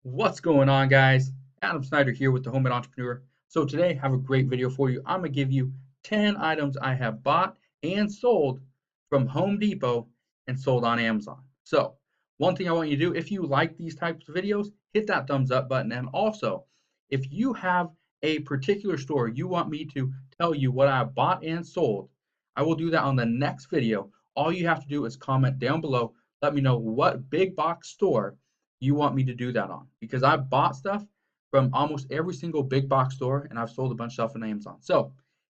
What's going on, guys? Adam Snyder here with the Home and Entrepreneur. So today I have a great video for you. I'm going to give you 10 items I have bought and sold from Home Depot and sold on Amazon. So one thing I want you to do, if you like these types of videos, hit that thumbs up button. And also, if you have a particular store you want me to tell you what I bought and sold, I will do that on the next video. All you have to do is comment down below. Let me know what big box store you want me to do that on, because I bought stuff from almost every single big box store and I've sold a bunch of stuff on Amazon. So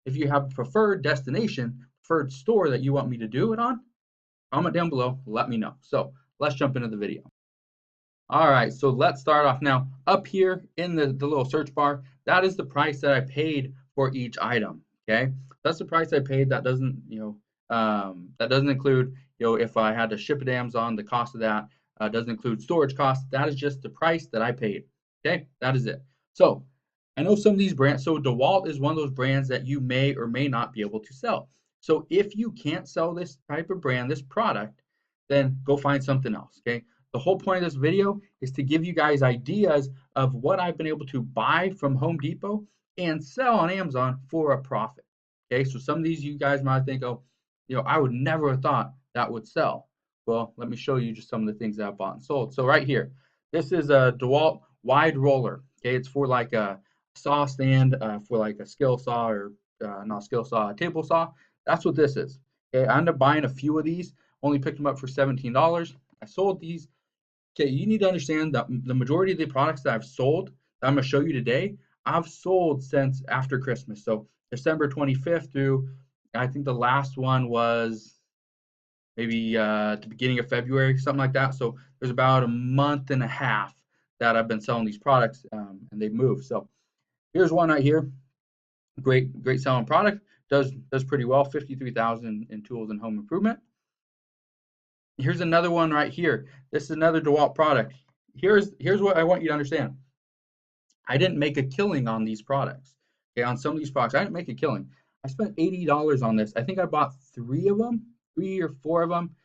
if you have a preferred destination, preferred store that you want me to do it on, comment down below, let me know. So let's jump into the video. All right, so let's start off now. Up here in the little search bar, that is the price that I paid for each item. Okay, that's the price I paid. That doesn't, that doesn't include, if I had to ship it to Amazon, the cost of that. Doesn't include storage costs. That is just the price that I paid. Okay, that is it. So I know some of these brands. So DeWalt is one of those brands that you may or may not be able to sell. So if you can't sell this type of brand, this product, then go find something else. Okay. The whole point of this video is to give you guys ideas of what I've been able to buy from Home Depot and sell on Amazon for a profit. Okay, so some of these you guys might think, oh, I would never have thought that would sell. Well, let me show you just some of the things that I bought and sold. So right here, this is a DeWalt wide roller. Okay, it's for like a saw stand, for like a skill saw or not skill saw, a table saw. That's what this is. Okay, I ended up buying a few of these. Only picked them up for $17. I sold these. Okay, you need to understand that the majority of the products that I've sold that I'm going to show you today, I've sold since after Christmas. So December 25th through, I think the last one was maybe at the beginning of February, something like that. So there's about a month and a half that I've been selling these products, and they've moved. So here's one right here. Great selling product. Does pretty well. 53,000 in tools and home improvement. Here's another one right here. This is another DeWalt product. Here's what I want you to understand. I didn't make a killing on these products. Okay, on some of these products, I didn't make a killing. I spent $80 on this. I think I bought 3 of them, 3 or 4 of them,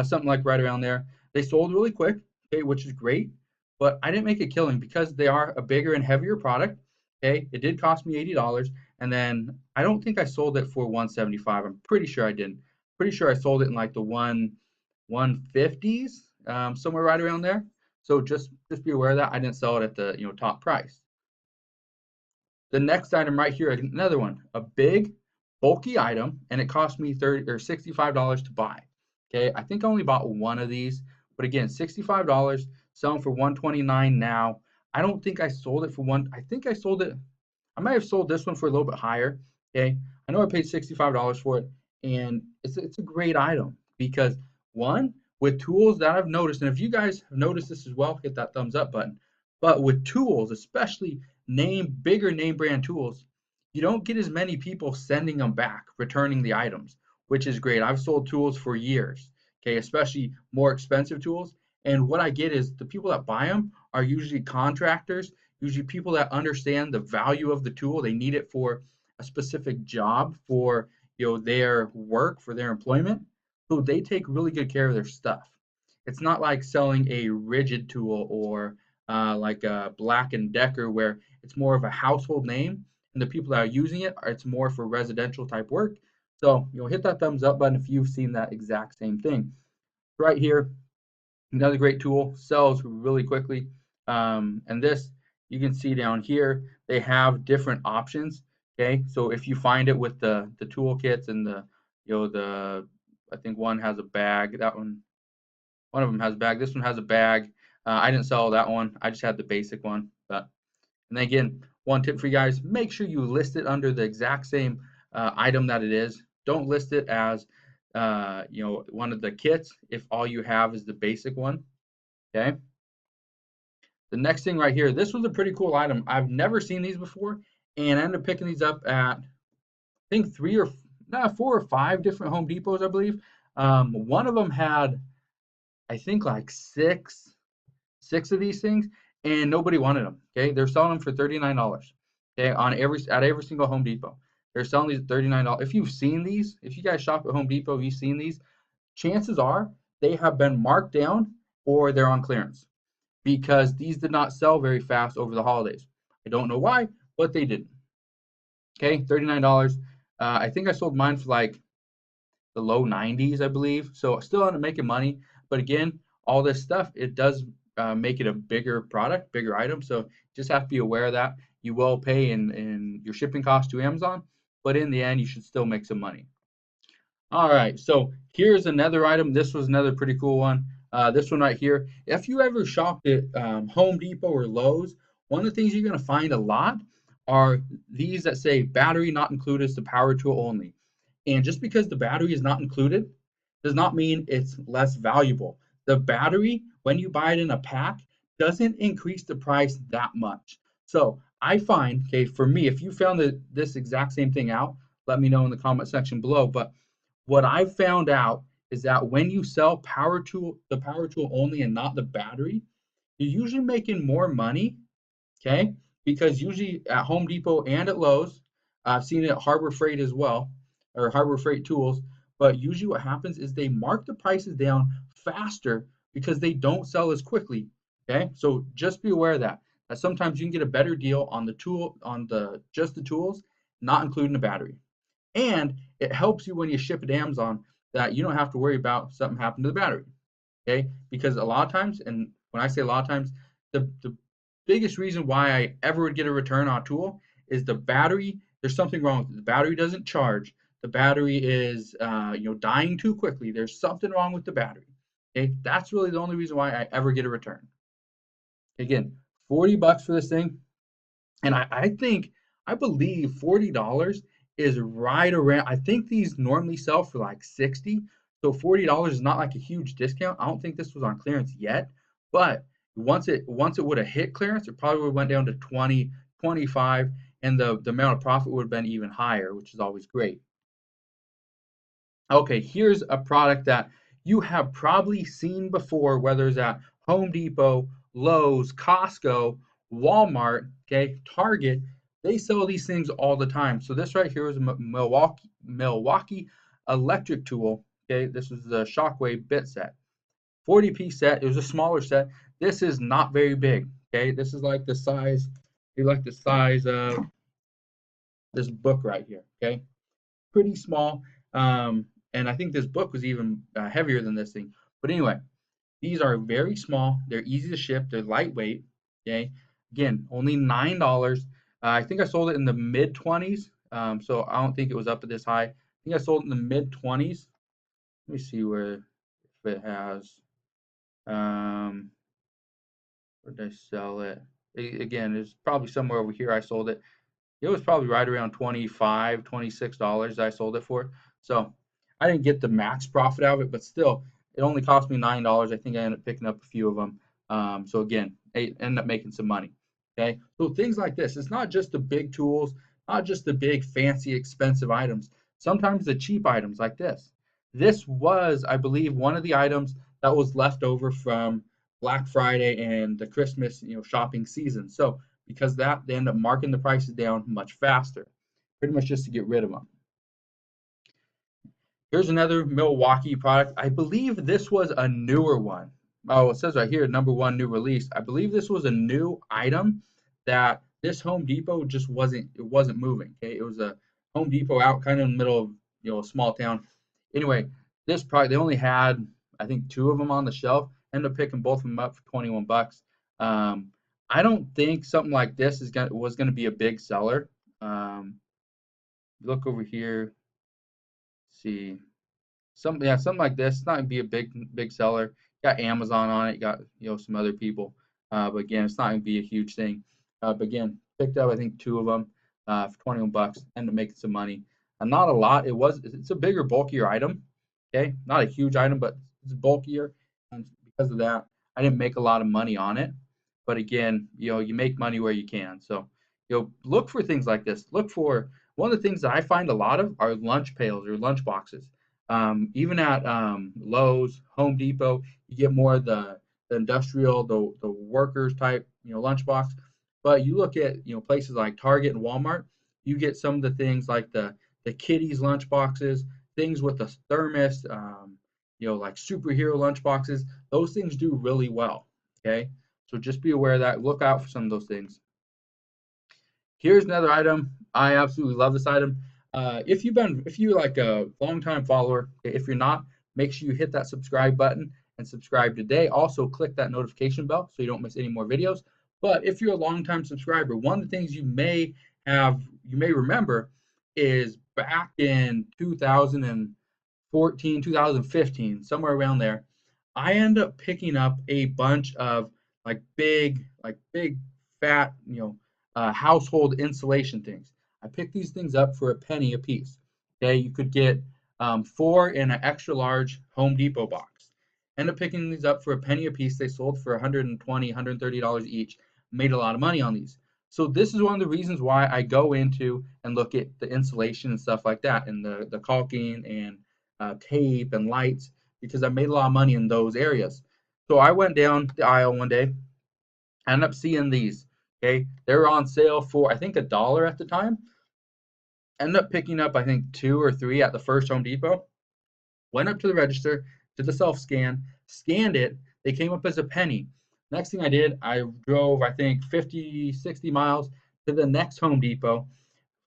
something like right around there. They sold really quick, okay, which is great, but I didn't make a killing because they are a bigger and heavier product. Okay, it did cost me $80, and then I don't think I sold it for $175. I'm pretty sure I didn't. Pretty sure I sold it in like the 150s, somewhere right around there. So just be aware of that. I didn't sell it at the top price. The next item right here, another one, a big, bulky item, and it cost me $30 or $65 to buy. Okay, I think I only bought one of these, but again, $65, selling for $129 now. I don't think I sold it for one. I think I sold it. I might have sold this one for a little bit higher. Okay, I know I paid $65 for it, and it's a great item because one, with tools that I've noticed, and if you guys have noticed this as well, hit that thumbs up button. But with tools, especially bigger name brand tools, you don't get as many people sending them back, returning the items, which is great. I've sold tools for years, okay, especially more expensive tools. And what I get is the people that buy them are usually contractors, usually people that understand the value of the tool. They need it for a specific job, for their work, for their employment. So they take really good care of their stuff. It's not like selling a rigid tool or like a Black & Decker where it's more of a household name and the people that are using it, it's more for residential type work. So hit that thumbs up button if you've seen that exact same thing. Right here, another great tool, sells really quickly. And this, you can see down here, they have different options. Okay, so if you find it with the toolkits and the I think one has a bag. That one of them has a bag. This one has a bag. I didn't sell that one. I just had the basic one. And then again, one tip for you guys: make sure you list it under the exact same item that it is. Don't list it as one of the kits if all you have is the basic one. Okay. The next thing right here, this was a pretty cool item. I've never seen these before, and I ended up picking these up at I think 4 or 5 different Home Depots, I believe. One of them had, I think, like six of these things, and nobody wanted them. Okay, they're selling them for $39. Okay, at every single Home Depot, they're selling these at $39. If you've seen these, if you guys shop at Home Depot, you've seen these. Chances are they have been marked down or they're on clearance, because these did not sell very fast over the holidays. I don't know why, but they didn't. Okay, $39. I think I sold mine for like the low 90s, I believe. So still ended up making money. But again, all this stuff, it does make it a bigger product, bigger item. So just have to be aware of that. You will pay in your shipping cost to Amazon, but in the end, you should still make some money. All right, so here's another item. This was another pretty cool one. This one right here. If you ever shopped at Home Depot or Lowe's, one of the things you're going to find a lot are these that say battery not included, the power tool only. And just because the battery is not included does not mean it's less valuable. The battery, when you buy it in a pack, doesn't increase the price that much. So I find, okay, for me, if you found this exact same thing out, let me know in the comment section below. But what I've found out is that when you sell the power tool only and not the battery, you're usually making more money, okay? Because usually at Home Depot and at Lowe's, I've seen it at Harbor Freight as well, or Harbor Freight Tools, but usually what happens is they mark the prices down faster because they don't sell as quickly, okay? So just be aware of that sometimes you can get a better deal on the tool, on just the tools, not including the battery. And it helps you when you ship it to Amazon that you don't have to worry about something happened to the battery, okay? Because a lot of times, and when I say a lot of times, the biggest reason why I ever would get a return on a tool is the battery. There's something wrong with it. The battery doesn't charge. The battery is dying too quickly. There's something wrong with the battery. Okay, that's really the only reason why I ever get a return. Again, $40 for this thing, and I believe $40 is right around. I think these normally sell for like 60, so $40 is not like a huge discount. I don't think this was on clearance yet, but once it would have hit clearance, it probably would have went down to 20, 25, and the amount of profit would have been even higher, which is always great. Okay, here's a product that you have probably seen before, whether it's at Home Depot, Lowe's, Costco, Walmart, okay, Target. They sell these things all the time. So this right here is a Milwaukee electric tool. Okay, this is the Shockwave bit set. 40-piece set. It was a smaller set. This is not very big. Okay, this is like the size of this book right here. Okay, pretty small. And I think this book was even heavier than this thing. But anyway, these are very small. They're easy to ship. They're lightweight. Okay. Again, only $9. I think I sold it in the mid 20s. So I don't think it was up at this high. I think I sold it in the mid 20s. Let me see if it has. Where did I sell it? Again, it's probably somewhere over here I sold it. It was probably right around $25, $26 I sold it for. So I didn't get the max profit out of it, but still, it only cost me $9. I think I ended up picking up a few of them. So again, I ended up making some money. Okay, so things like this. It's not just the big tools, not just the big, fancy, expensive items. Sometimes the cheap items like this. This was, I believe, one of the items that was left over from Black Friday and the Christmas, shopping season. So because of that, they end up marking the prices down much faster, pretty much just to get rid of them. Here's another Milwaukee product. I believe this was a newer one. Oh, it says right here, #1 new release. I believe this was a new item that this Home Depot just wasn't moving. Okay, it was a Home Depot out kind of in the middle of a small town. Anyway, this product they only had I think 2 of them on the shelf. Ended up picking both of them up for $21. I don't think something like this was gonna be a big seller. Look over here, see something like this. It's not gonna be a big seller. Got Amazon on it. Got some other people, but again, it's not gonna be a huge thing. But again, picked up I think 2 of them for $21. Ended up making some money. Not a lot. It's a bigger, bulkier item. Okay, not a huge item, but it's bulkier, and because of that, I didn't make a lot of money on it. But again, you make money where you can. So, look for things like this. Look for one of the things that I find a lot of are lunch pails or lunch boxes. Even at Lowe's, Home Depot, you get more of the industrial, the workers type, lunchbox. But you look at places like Target and Walmart, you get some of the things like the kiddies lunch boxes, things with a thermos, like superhero lunch boxes. Those things do really well. Okay, So just be aware of that. Look out for some of those things. Here's another item. I absolutely love this item. If you're like a longtime follower, if you're not, make sure you hit that subscribe button and subscribe today. Also, click that notification bell so you don't miss any more videos. But if you're a longtime subscriber, one of the things you may remember is back in 2014, 2015, somewhere around there, I ended up picking up a bunch of big fat, household insulation things. I picked these things up for a penny a piece. Okay, you could get 4 in an extra large Home Depot box. Ended up picking these up for a penny a piece. They sold for $120, $130 each. Made a lot of money on these. So this is one of the reasons why I go into and look at the insulation and stuff like that, and the caulking and tape and lights, because I made a lot of money in those areas. So I went down the aisle one day, I ended up seeing these. Okay, they were on sale for I think $1 at the time. Ended up picking up I think 2 or 3 at the first Home Depot. Went up to the register, did the self scan, scanned it. They came up as a penny. Next thing I did, I drove I think 50, 60 miles to the next Home Depot.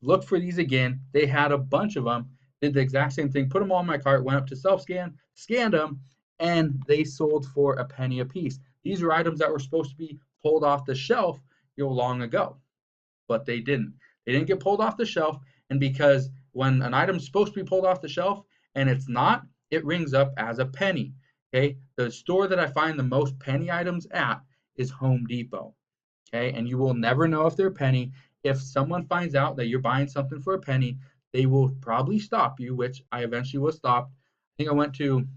Looked for these again. They had a bunch of them. Did the exact same thing. Put them all in my cart. Went up to self scan, scanned them, and they sold for a penny a piece. These are items that were supposed to be pulled off the shelf, long ago, but they didn't. They didn't get pulled off the shelf, and because when an item's supposed to be pulled off the shelf and it's not, it rings up as a penny. Okay, the store that I find the most penny items at is Home Depot. Okay, and you will never know if they're a penny. If someone finds out that you're buying something for a penny, they will probably stop you, which I eventually was stopped. I think I went to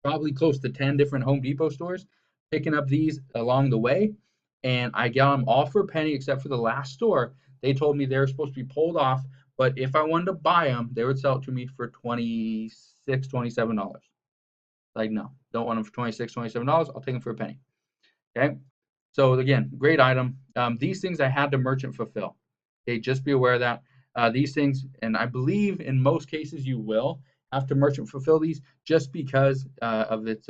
probably close to 10 different Home Depot stores, picking up these along the way. And I got them all for a penny except for the last store. They told me they were supposed to be pulled off, but if I wanted to buy them, they would sell it to me for $26, $27. Like, no, don't want them for $26, $27. I'll take them for a penny. Okay. So again, great item. These things I had to merchant fulfill. Okay, just be aware of that. These things, and I believe in most cases you will have to merchant fulfill these just because of its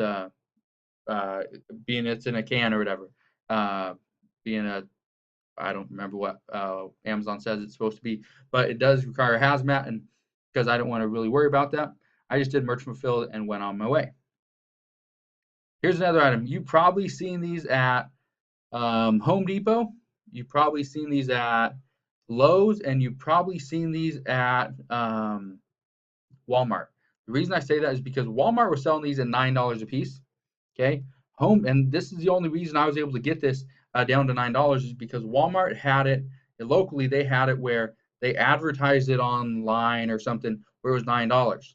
being it's in a can or whatever. Being a, I don't remember what Amazon says it's supposed to be, but it does require hazmat, and because I don't want to really worry about that, I just did merchant fulfill and went on my way. Here's another item. You've probably seen these at Home Depot. You've probably seen these at Lowe's, and you've probably seen these at Walmart. The reason I say that is because Walmart was selling these at $9 a piece. Okay, and this is the only reason I was able to get this down to $9 is because Walmart had it locally. They had it where they advertised it online or something where it was $9.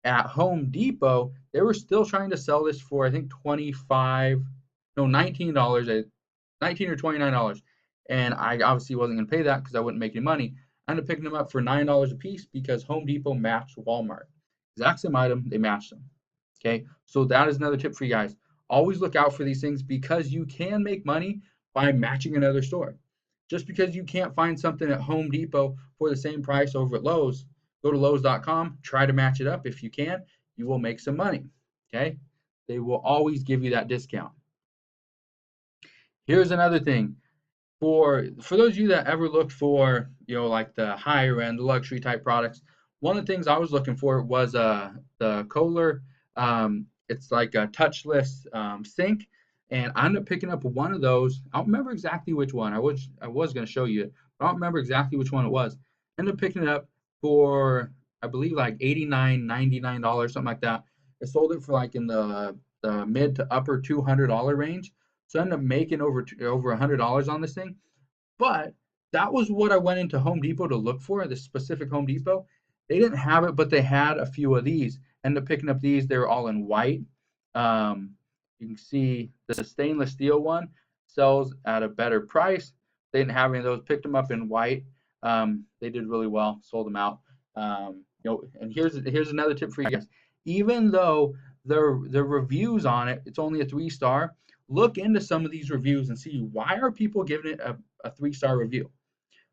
At Home Depot, they were still trying to sell this for I think $19, $19 or $29, and I obviously wasn't going to pay that because I wouldn't make any money. I ended up picking them up for $9 a piece because Home Depot matched Walmart. Exact same item, they matched them. Okay, so that is another tip for you guys. Always look out for these things because you can make money by matching another store. Just because you can't find something at Home Depot for the same price over at Lowe's, go to Lowe's.com, try to match it up. If you can, you will make some money. Okay, they will always give you that discount. Here's another thing. For those of you that ever looked for, like the higher end, luxury type products, one of the things I was looking for was the Kohler. It's like a touchless sink, and I ended up picking up one of those. I don't remember exactly which one. I was going to show you it, but I don't remember exactly which one it was. Ended up picking it up for I believe like $89, $99, something like that. I sold it for like in the mid to upper $200 range. So I ended up making over $100 on this thing. But that was what I went into Home Depot to look for, this specific Home Depot. They didn't have it, but they had a few of these. Ended up picking up these. They were all in white. You can see the stainless steel one sells at a better price. They didn't have any of those. Picked them up in white. They did really well. Sold them out. And here's another tip for you guys. Even though the reviews on it, it's only a 3-star. Look into some of these reviews and see why are people giving it a 3-star review.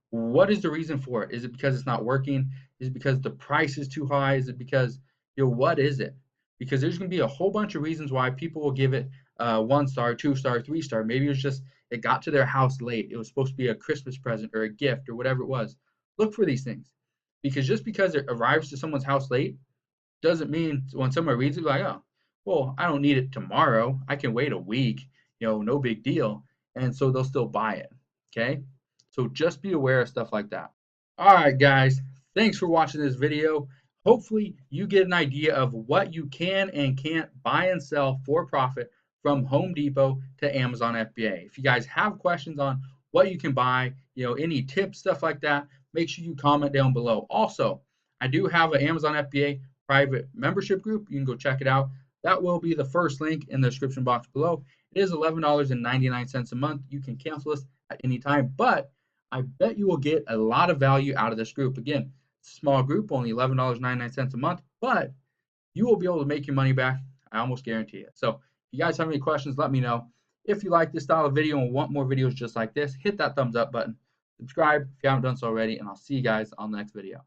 What is the reason for it? Is it because it's not working? Is it because the price is too high? Is it because what is it? Because there's going to be a whole bunch of reasons why people will give it 1 star, 2 star, 3 star. Maybe it was just it got to their house late. It was supposed to be a Christmas present or a gift or whatever it was. Look for these things because just because it arrives to someone's house late doesn't mean when someone reads it like, oh, well, I don't need it tomorrow. I can wait a week. No big deal. And so they'll still buy it. Okay. So just be aware of stuff like that. All right, guys. Thanks for watching this video. Hopefully, you get an idea of what you can and can't buy and sell for profit from Home Depot to Amazon FBA. If you guys have questions on what you can buy, any tips, stuff like that, make sure you comment down below. Also, I do have an Amazon FBA private membership group. You can go check it out. That will be the first link in the description box below. It is $11.99 a month. You can cancel this at any time, but I bet you will get a lot of value out of this group. Again, it's a small group, only $11.99 a month, but you will be able to make your money back. I almost guarantee it. So if you guys have any questions, let me know. If you like this style of video and want more videos just like this, hit that thumbs up button. Subscribe if you haven't done so already, and I'll see you guys on the next video.